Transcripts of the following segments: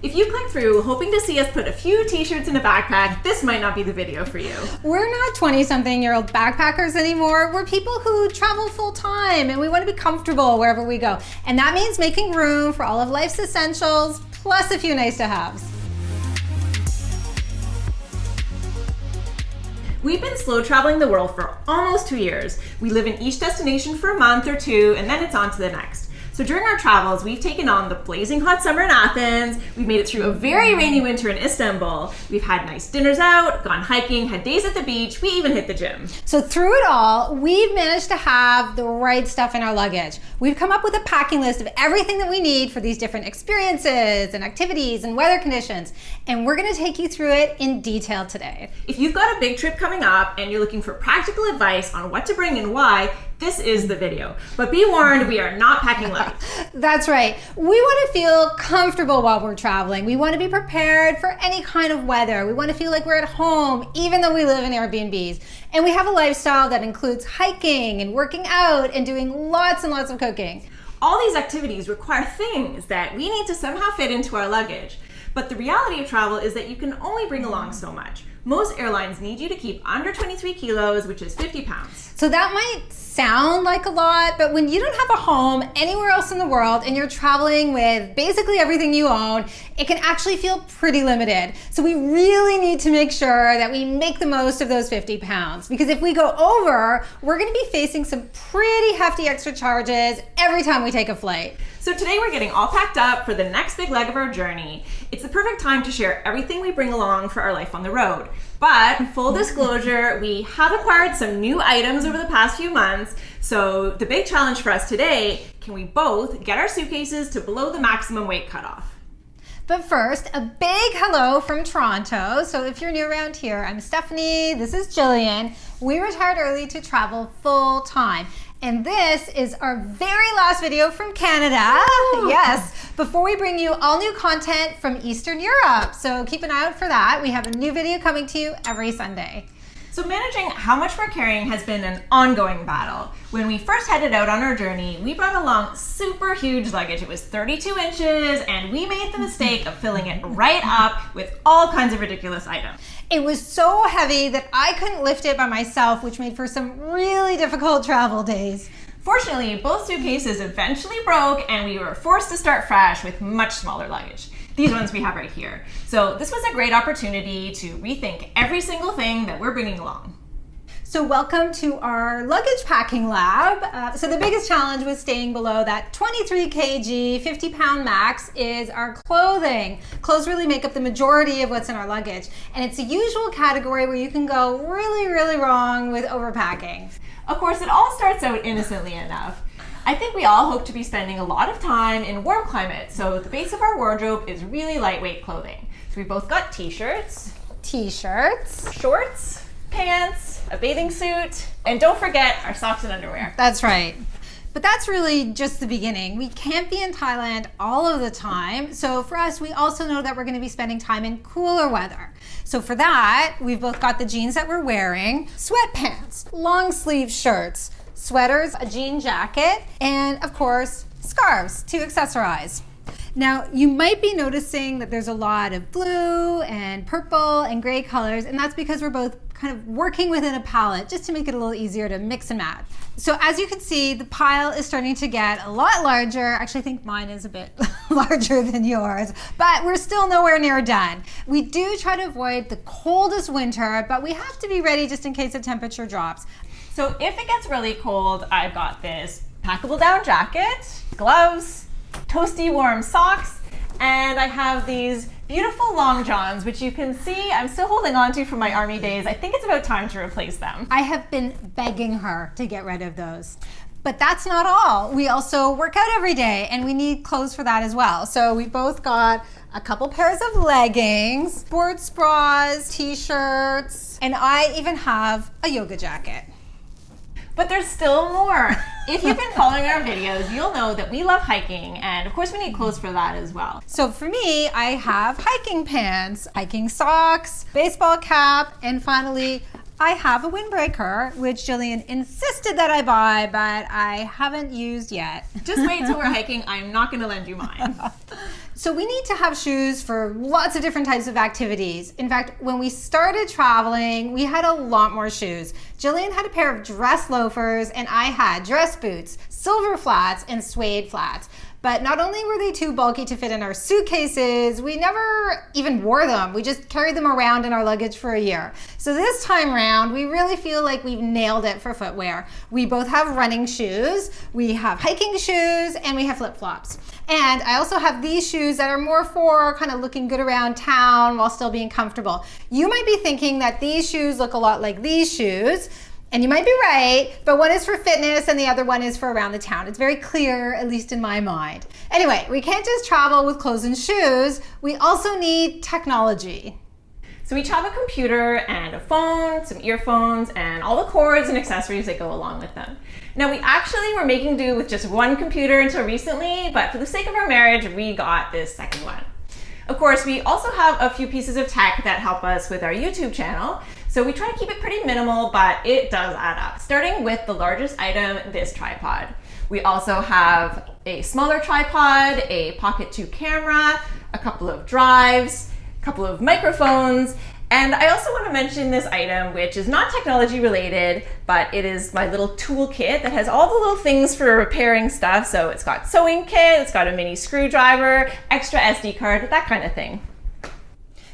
If you click through hoping to see us put a few t-shirts in a backpack, this might not be the video for you. We're not 20-something-year-old backpackers anymore. We're people who travel full-time and we want to be comfortable wherever we go. And that means making room for all of life's essentials, plus a few nice-to-haves. We've been slow traveling the world for almost 2 years. We live in each destination for a month or two, and then it's on to the next. So during our travels, we've taken on the blazing hot summer in Athens, we've made it through a very rainy winter in Istanbul, we've had nice dinners out, gone hiking, had days at the beach, we even hit the gym. So through it all, we've managed to have the right stuff in our luggage. We've come up with a packing list of everything that we need for these different experiences and activities and weather conditions, and we're gonna take you through it in detail today. If you've got a big trip coming up and you're looking for practical advice on what to bring and why, this is the video. But be warned, we are not packing light. That's right. We want to feel comfortable while we're traveling. We want to be prepared for any kind of weather. We want to feel like we're at home, even though we live in Airbnbs. And we have a lifestyle that includes hiking and working out and doing lots and lots of cooking. All these activities require things that we need to somehow fit into our luggage. But the reality of travel is that you can only bring along so much. Most airlines need you to keep under 23 kilos, which is 50 pounds. So that might sound like a lot, but when you don't have a home anywhere else in the world and you're traveling with basically everything you own, it can actually feel pretty limited. So we really need to make sure that we make the most of those 50 pounds, because if we go over, we're gonna be facing some pretty hefty extra charges every time we take a flight. So today we're getting all packed up for the next big leg of our journey. It's the perfect time to share everything we bring along for our life on the road. But full disclosure, we have acquired some new items over the past few months. So the big challenge for us today, can we both get our suitcases to below the maximum weight cutoff? But first, a big hello from Toronto. So if you're new around here, I'm Stephanie, this is Gillian. We retired early to travel full time. And this is our very last video from Canada. Ooh. Yes, before we bring you all new content from Eastern Europe. So keep an eye out for that. We have a new video coming to you every Sunday. So managing how much we're carrying has been an ongoing battle. When we first headed out on our journey, we brought along super huge luggage. It was 32 inches, and we made the mistake of filling it right up with all kinds of ridiculous items. It was so heavy that I couldn't lift it by myself, which made for some really difficult travel days. Fortunately, both suitcases eventually broke, and we were forced to start fresh with much smaller luggage. These ones we have right here. So this was a great opportunity to rethink every single thing that we're bringing along. So welcome to our luggage packing lab. So the biggest challenge with staying below that 23 kg, 50 pound max is our clothing. Clothes really make up the majority of what's in our luggage. And it's a usual category where you can go really, really wrong with overpacking. Of course, it all starts out innocently enough. I think we all hope to be spending a lot of time in warm climates, so the base of our wardrobe is really lightweight clothing. So we both got t-shirts, shorts, pants, a bathing suit, and don't forget our socks and underwear. That's right. But that's really just the beginning. We can't be in Thailand all of the time. So for us, we also know that we're gonna be spending time in cooler weather. So for that, we've both got the jeans that we're wearing, sweatpants, long sleeve shirts, sweaters, a jean jacket, and of course, scarves to accessorize. Now, you might be noticing that there's a lot of blue and purple and gray colors, and that's because we're both kind of working within a palette just to make it a little easier to mix and match. So as you can see, the pile is starting to get a lot larger. Actually, I think mine is a bit larger than yours, but we're still nowhere near done. We do try to avoid the coldest winter, but we have to be ready just in case the temperature drops. So if it gets really cold, I've got this packable down jacket, gloves, toasty warm socks, and I have these beautiful long johns, which you can see I'm still holding on to from my army days. I think it's about time to replace them. I have been begging her to get rid of those. But that's not all. We also work out every day and we need clothes for that as well. So we both got a couple pairs of leggings, sports bras, t-shirts, and I even have a yoga jacket. But there's still more. If you've been following our videos, you'll know that we love hiking, and of course we need clothes for that as well. So for me, I have hiking pants, hiking socks, baseball cap, and finally, I have a windbreaker, which Gillian insisted that I buy, but I haven't used yet. Just wait till we're hiking. I'm not gonna lend you mine. So we need to have shoes for lots of different types of activities. In fact, when we started traveling, we had a lot more shoes. Gillian had a pair of dress loafers and I had dress boots, silver flats, and suede flats. But not only were they too bulky to fit in our suitcases, we never even wore them. We just carried them around in our luggage for a year. So this time around, we really feel like we've nailed it for footwear. We both have running shoes, we have hiking shoes, and we have flip-flops. And I also have these shoes that are more for kind of looking good around town while still being comfortable. You might be thinking that these shoes look a lot like these shoes, and you might be right, but one is for fitness and the other one is for around the town. It's very clear, at least in my mind. Anyway, we can't just travel with clothes and shoes. We also need technology. So we each have a computer and a phone, some earphones, and all the cords and accessories that go along with them. Now, we actually were making do with just one computer until recently, but for the sake of our marriage, we got this second one. Of course, we also have a few pieces of tech that help us with our YouTube channel. So we try to keep it pretty minimal, but it does add up. Starting with the largest item, this tripod. We also have a smaller tripod, a Pocket 2 camera, a couple of drives, a couple of microphones, and I also want to mention this item, which is not technology related, but it is my little toolkit that has all the little things for repairing stuff. So it's got sewing kit, it's got a mini screwdriver, extra SD card, that kind of thing.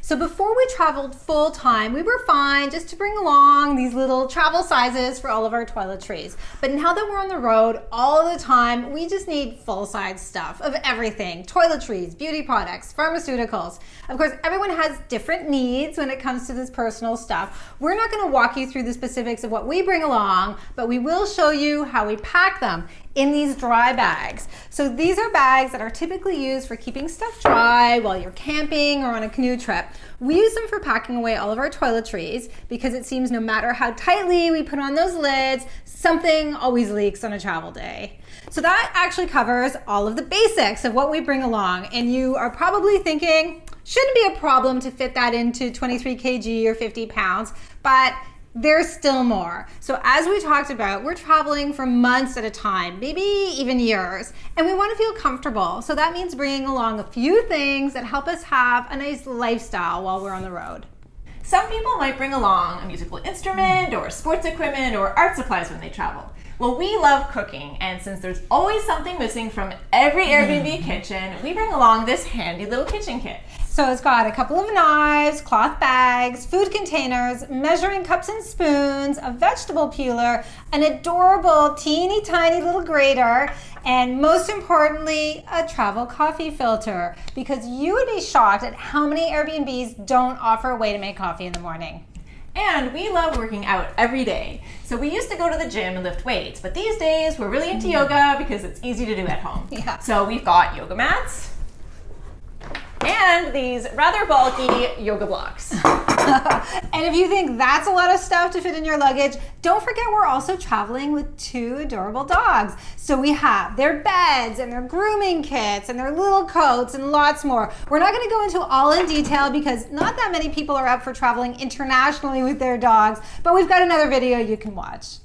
So before we traveled full time, we were fine just to bring along these little travel sizes for all of our toiletries. But now that we're on the road all the time, we just need full-size stuff of everything. Toiletries, beauty products, pharmaceuticals. Of course, everyone has different needs when it comes to this personal stuff. We're not going to walk you through the specifics of what we bring along, but we will show you how we pack them in these dry bags. So these are bags that are typically used for keeping stuff dry while you're camping or on a canoe trip. We use them for packing away all of our toiletries because it seems no matter how tightly we put on those lids, something always leaks on a travel day. So that actually covers all of the basics of what we bring along. And you are probably thinking, shouldn't be a problem to fit that into 23 kg or 50 pounds, but there's still more. So as we talked about, we're traveling for months at a time, maybe even years, and we want to feel comfortable. So that means bringing along a few things that help us have a nice lifestyle while we're on the road. Some people might bring along a musical instrument or sports equipment or art supplies when they travel. Well, we love cooking, and since there's always something missing from every Airbnb kitchen, we bring along this handy little kitchen kit. So it's got a couple of knives, cloth bags, food containers, measuring cups and spoons, a vegetable peeler, an adorable teeny tiny little grater, and most importantly, a travel coffee filter, because you would be shocked at how many Airbnbs don't offer a way to make coffee in the morning. And we love working out every day. So we used to go to the gym and lift weights, but these days we're really into yoga because it's easy to do at home. Yeah. So we've got yoga mats and these rather bulky yoga blocks. And if you think that's a lot of stuff to fit in your luggage, don't forget we're also traveling with two adorable dogs. So we have their beds and their grooming kits and their little coats and lots more. We're not going to go into all in detail because not that many people are up for traveling internationally with their dogs, but we've got another video you can watch.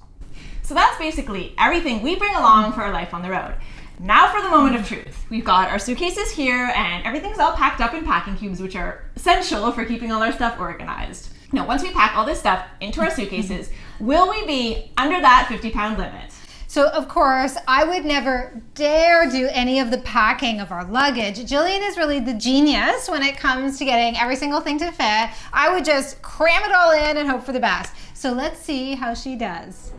So that's basically everything we bring along for our life on the road. Now for the moment of truth. We've got our suitcases here and everything's all packed up in packing cubes, which are essential for keeping all our stuff organized. Now, once we pack all this stuff into our suitcases, will we be under that 50-pound limit? So of course, I would never dare do any of the packing of our luggage. Gillian is really the genius when it comes to getting every single thing to fit. I would just cram it all in and hope for the best. So let's see how she does.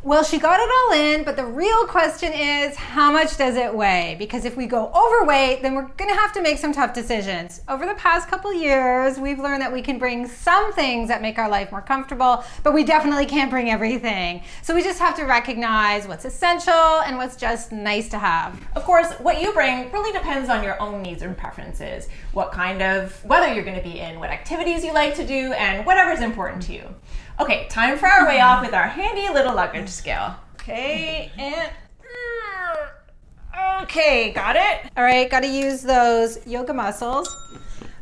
Well, she got it all in, but the real question is, how much does it weigh? Because if we go overweight, then we're gonna have to make some tough decisions. Over the past couple years, we've learned that we can bring some things that make our life more comfortable, but we definitely can't bring everything. So we just have to recognize what's essential and what's just nice to have. Of course, what you bring really depends on your own needs and preferences, what kind of weather you're gonna be in, what activities you like to do, and whatever's important to you. Okay, time for our weigh off with our handy little luggage scale. Okay, and okay, got it? All right, gotta use those yoga muscles.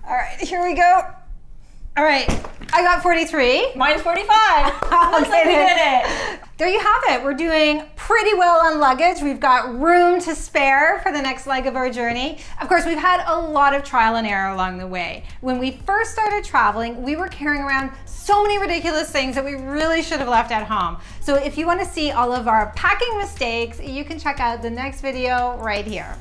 All right, here we go. All right, I got 43. Mine's 45. Looks like we did it. there you have it. We're doing pretty well on luggage. We've got room to spare for the next leg of our journey. Of course, we've had a lot of trial and error along the way. When we first started traveling, we were carrying around so many ridiculous things that we really should have left at home. So if you want to see all of our packing mistakes, you can check out the next video right here.